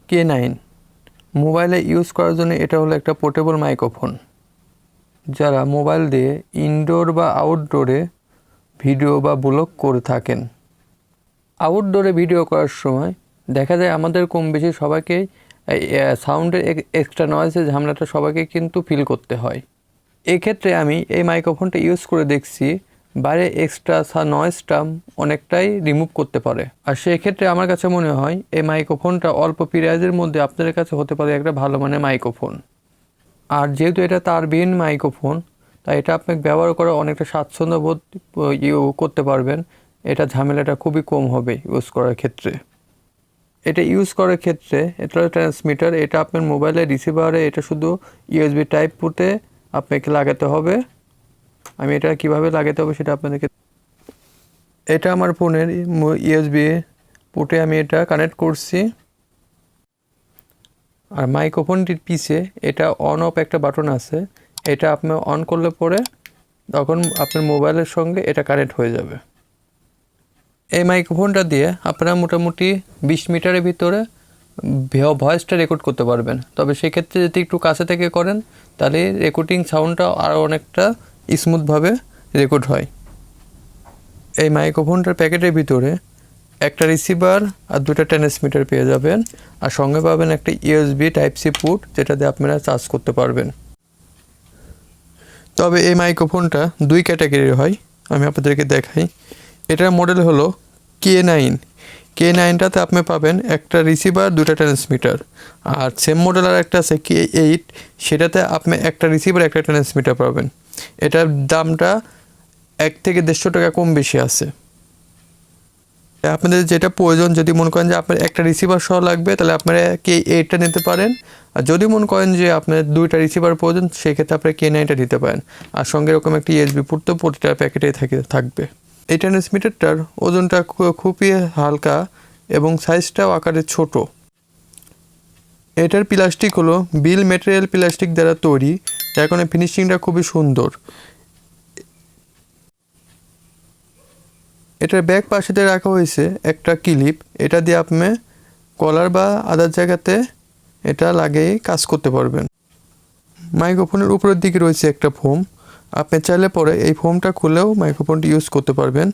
কে9 মোবাইলে ইউজ করার জন্য এটা হলো একটা পোর্টেবল মাইক্রোফোন। যারা মোবাইল দিয়ে ইনডোর বা আউটডোরে ভিডিও বা ব্লগ করে থাকেন, আউটডোরে ভিডিও করার সময় দেখা যায় আমাদের কম বেশি সবাইকে সাউন্ডের এক্সট্রা নয়েজের ঝামেলাটা সবাইকে কিন্তু ফিল করতে হয়। এক্ষেত্রে আমি এই মাইক্রোফোনটা ইউজ করে দেখছি বাইরে এক্সট্রা নয়েজটা অনেকটাই রিমুভ করতে পারে। আর সেক্ষেত্রে আমার কাছে মনে হয় এই মাইক্রোফোনটা অল্প প্রাইজের মধ্যে আপনাদের কাছে হতে পারে একটা ভালো মানের মাইক্রোফোন। আর যেহেতু এটা তারবিহীন মাইক্রোফোন, তাই এটা আপনাকে ব্যবহার করে অনেকটা স্বাচ্ছন্দ্য বোধ করতে পারবেন। এটা ঝামেলাটা খুবই কম হবে ইউজ করার ক্ষেত্রে। এটা ইউজ করার ক্ষেত্রে এটা ট্রান্সমিটার, এটা আপনার মোবাইলের রিসিভারে এটা শুধু ইউএসবি টাইপ পুটে আপনাকে লাগাতে হবে। আমি এটা কিভাবে লাগাতে হবে সেটা আপনাদেরকে, এটা আমার ফোনের ইউএসবি পুটে আমি এটা কানেক্ট করছি। আর মাইক্রোফোনটির পিছে এটা অন অফ একটা বাটন আছে, এটা আপনি অন করলে পরে তখন আপনার মোবাইলের সঙ্গে এটা কানেক্ট হয়ে যাবে। এই মাইক্রোফোনটা দিয়ে আপনারা মোটামুটি 20 মিটারের ভিতরে ভয়েসটা রেকর্ড করতে পারবেন। তবে সেক্ষেত্রে যদি একটু কাছে থেকে করেন তাহলে রেকর্ডিং সাউন্ডটা আরও অনেকটা স্মুথভাবে রেকর্ড হয়। এই মাইক্রোফোনটার প্যাকেটের ভিতরে একটা রিসিভার আর দুটো ট্রান্সমিটার পেয়ে যাবেন, আর সঙ্গে পাবেন একটা ইউএসবি টাইপ সি পুট যেটা দিয়ে আপনারা চার্জ করতে পারবেন। তবে এই মাইক্রোফোনটা 2 ক্যাটাগরির হয়, আমি আপনাদেরকে দেখাই। এটার মডেল হলো কে9। কে9টাতে আপনি পাবেন একটা রিসিভার, 2টা ট্রান্সমিটার। আর সেম মডেল আর একটা আছে কে8, সেটাতে আপনি একটা রিসিভার একটা ট্রান্সমিটার পাবেন। এটার দামটা 1 থেকে 150 টাকা কম বেশি আছে। আপনাদের যেটা প্রয়োজন, যদি মনে করেন যে আপনার একটা রিসিভার সহ লাগবে তাহলে আপনারা কে8টা নিতে পারেন। আর যদি মনে করেন যে আপনার 2টা রিসিভার প্রয়োজন সেক্ষেত্রে আপনারা কে9টা নিতে পারেন। আর সঙ্গে এরকম একটা ইউএসবি পুট তো প্রতিটা প্যাকেটেই থাকবে। এই ট্রান্সমিটারটার ওজনটা খুবই হালকা এবং সাইজটাও আকারে ছোট। এটার প্লাস্টিক হলো বিল ম্যাটেরিয়াল প্লাস্টিক দ্বারা তৈরি, যার কারণে ফিনিশিংটা খুবই সুন্দর। এটার ব্যাক পাশেতে রাখা হয়েছে একটা ক্লিপ, এটা দিয়ে আপনি কলার বা আদার জায়গাতে এটা লাগিয়ে কাজ করতে পারবেন। মাইক্রোফোনের উপরের দিকে রয়েছে একটা ফোম, আপনি চাইলে পরে এই ফোমটা খুলেও মাইক্রোফোনটি ইউজ করতে পারবেন।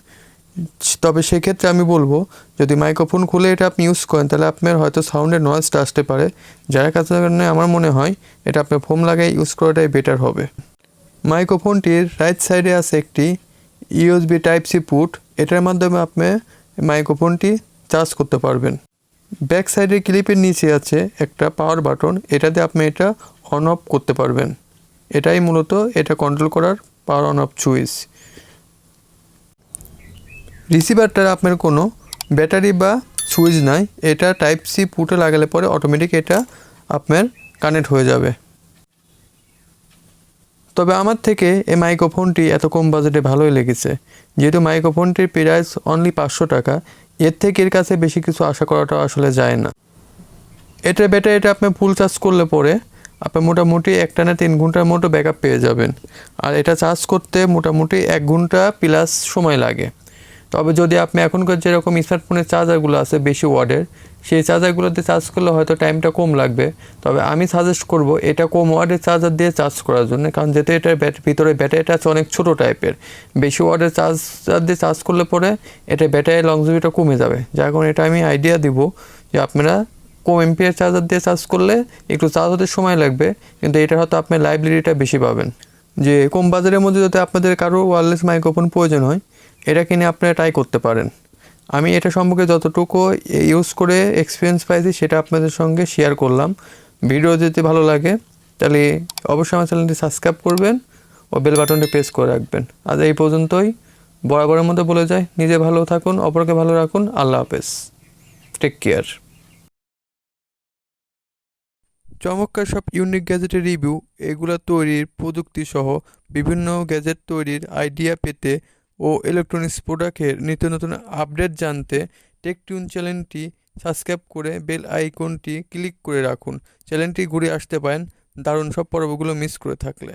তবে সেক্ষেত্রে আমি বলবো যদি মাইক্রোফোন খুলে এটা আপনি ইউজ করেন তাহলে আপনার হয়তো সাউন্ডের নয়েজটা আসতে পারে, যার কারণে আমার মনে হয় এটা আপনার ফোম লাগিয়ে ইউজ করাটাই বেটার হবে। মাইক্রোফোনটির রাইট সাইডে আছে একটি ইউএসবি টাইপ সি পুট, এটার মাধ্যমে আপনি মাইক্রোফোনটি চার্জ করতে পারবেন। ব্যাক সাইডের ক্লিপের নিচে আছে একটা পাওয়ার বাটন, এটাতে আপনি এটা অন অফ করতে পারবেন। এটাই মূলত এটা কন্ট্রোল করার পাওয়ার অন অফ সুইচ। রিসিভারটার আপনার কোনো ব্যাটারি বা সুইচ নাই, এটা টাইপ সি পুটে লাগালে পরে অটোমেটিক এটা আপনার কানেক্ট হয়ে যাবে। তবে আমার থেকে এই মাইক্রোফোনটি এত কম বাজেটে ভালোই লেগেছে। যেহেতু মাইক্রোফোনটির প্রাইস অনলি 500 টাকা, এর থেকে এর কাছে বেশি কিছু আশা করাটা আসলে যায় না। এটার ব্যাটারিটা আপনি ফুল চার্জ করলে পরে আপনি মোটামুটি 1 টানা 3 ঘন্টার মতো ব্যাকআপ পেয়ে যাবেন। আর এটা চার্জ করতে মোটামুটি 1 ঘন্টা প্লাস সময় লাগে। তবে যদি আপনি এখনকার যেরকম স্মার্টফোনের চার্জারগুলো আছে বেশি ওয়াটের, সেই চার্জারগুলোতে চার্জ করলে হয়তো টাইমটা কম লাগবে। তবে আমি সাজেস্ট করব এটা কম ওয়াটের চার্জার দিয়ে চার্জ করার জন্য, কারণ যেহেতু এটার ভিতরে ব্যাটারিটা আছে অনেক ছোটো টাইপের, বেশি ওয়াটের চার্জার দিয়ে চার্জ করলে পরে এটা ব্যাটারির লংজিভিটিটা কমে যাবে। যার কারণে এটা আমি আইডিয়া দিব যে আপনারা কম এমপিআর চার্জার দিয়ে চার্জ করলে একটু চার্জ হতে সময় লাগবে, কিন্তু এটা হয়তো আপনার লাইব্রেরিটা বেশি পাবেন। যে কম বাজারের মধ্যে যদি আপনাদের কারো ওয়্যারলেস মাইক্রোফোন প্রয়োজন হয় এটা কিনে আপনারা ট্রাই করতে পারেন। আমি এটা সম্পর্কে যতটুকু ইউজ করে এক্সপিরিয়েন্স পাইছি সেটা আপনাদের সঙ্গে শেয়ার করলাম। ভিডিও যদি ভালো লাগে তাহলে অবশ্যই আমার চ্যানেলটি সাবস্ক্রাইব করবেন ও বেল বাটনটি প্রেস করে রাখবেন। আজ এই পর্যন্তই, বরাবরের মধ্যে বলে যাই, নিজে ভালো থাকুন, অপরকে ভালো রাখুন। আল্লাহ হাফেজ, টেক কেয়ার। চমৎকার সব ইউনিক গ্যাজেটের রিভিউ, এগুলো তৈরির প্রযুক্তি সহ বিভিন্ন গ্যাজেট তৈরির আইডিয়া পেতে ও ইলেকট্রনিক্স প্রোডাক্টের নিত্য নতুন আপডেট জানতে টেক টিউন চ্যানেলটি সাবস্ক্রাইব করে বেল আইকনটি ক্লিক করে রাখুন। চ্যানেলটি ঘুরে আসতে পারেন দারুণ সব পর্বগুলো মিস করে থাকলে।